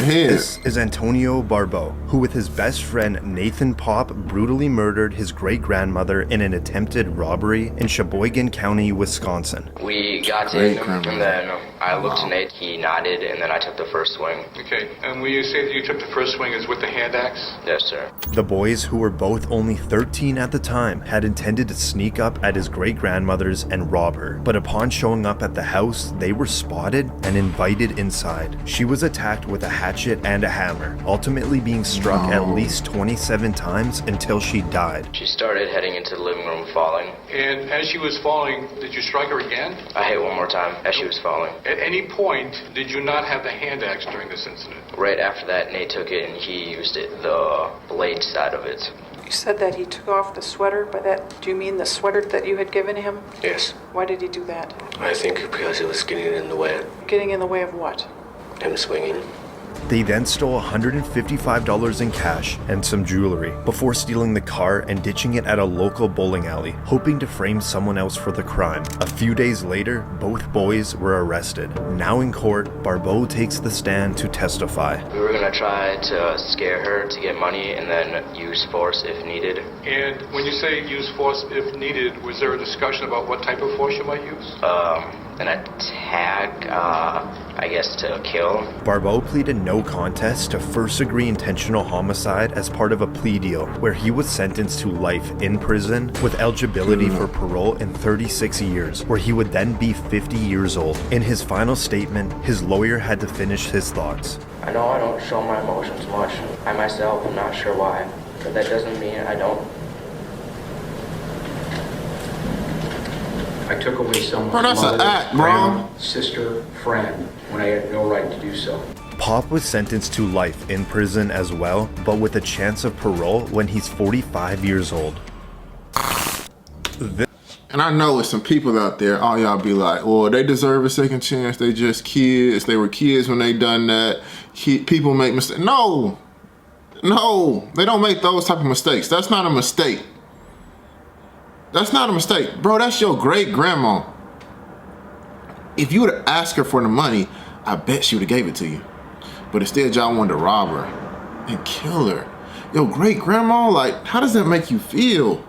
head. This is Antonio Barbeau, who with his best friend Nathan Pop brutally murdered his great-grandmother in an attempted robbery in Sheboygan County, Wisconsin. We got in, and then I looked to Nate, he nodded, and then I took the first swing. Okay, and when you say that you took the first swing is with the hand axe? Yes, sir. The boys, who were both only 13 at the time, had intended to sneak up at his great-grandmother's and rob her. But upon showing up at the house, they were spotted and invited inside. She was attacked with a hatchet and a hammer, ultimately being struck at least 27 times until she died. She started heading into the living room falling. And as she was falling, did you strike her again? I hit one more time as she was falling. At any point, did you not have the hand axe during this incident? Right after that, Nate took it and he used it, the blade side of it. You said that he took off the sweater. By that, do you mean the sweater that you had given him? Yes. Why did he do that? I think because it was getting in the way. Getting in the way of what? Him swinging. They then stole $155 in cash and some jewelry before stealing the car and ditching it at a local bowling alley, hoping to frame someone else for the crime. A few days later, both boys were arrested. Now in court, Barbeau takes the stand to testify. We were gonna try to scare her to get money and then use force if needed. And when you say use force if needed, was there a discussion about what type of force you might use? An attack, I guess to kill. Barbeau pleaded no contest to first-degree intentional homicide as part of a plea deal, where he was sentenced to life in prison with eligibility for parole in 36 years, where he would then be 50 years old. In his final statement, his lawyer had to finish his thoughts. I know I don't show my emotions much. I myself am not sure why, but that doesn't mean I don't. I took away someone's Bro, that's an mother, act, bro. grandma, sister, friend, when I had no right to do so. Pop was sentenced to life in prison as well, but with a chance of parole when he's 45 years old. And I know there's some people out there, all y'all be like, well, they deserve a second chance. They just kids. They were kids when they done that. People make mistakes. No, they don't make those type of mistakes. That's not a mistake. That's not a mistake. Bro, that's your great grandma. If you would have asked her for the money, I bet she would have gave it to you. But instead, y'all wanted to rob her and kill her. Your great grandma, like, how does that make you feel?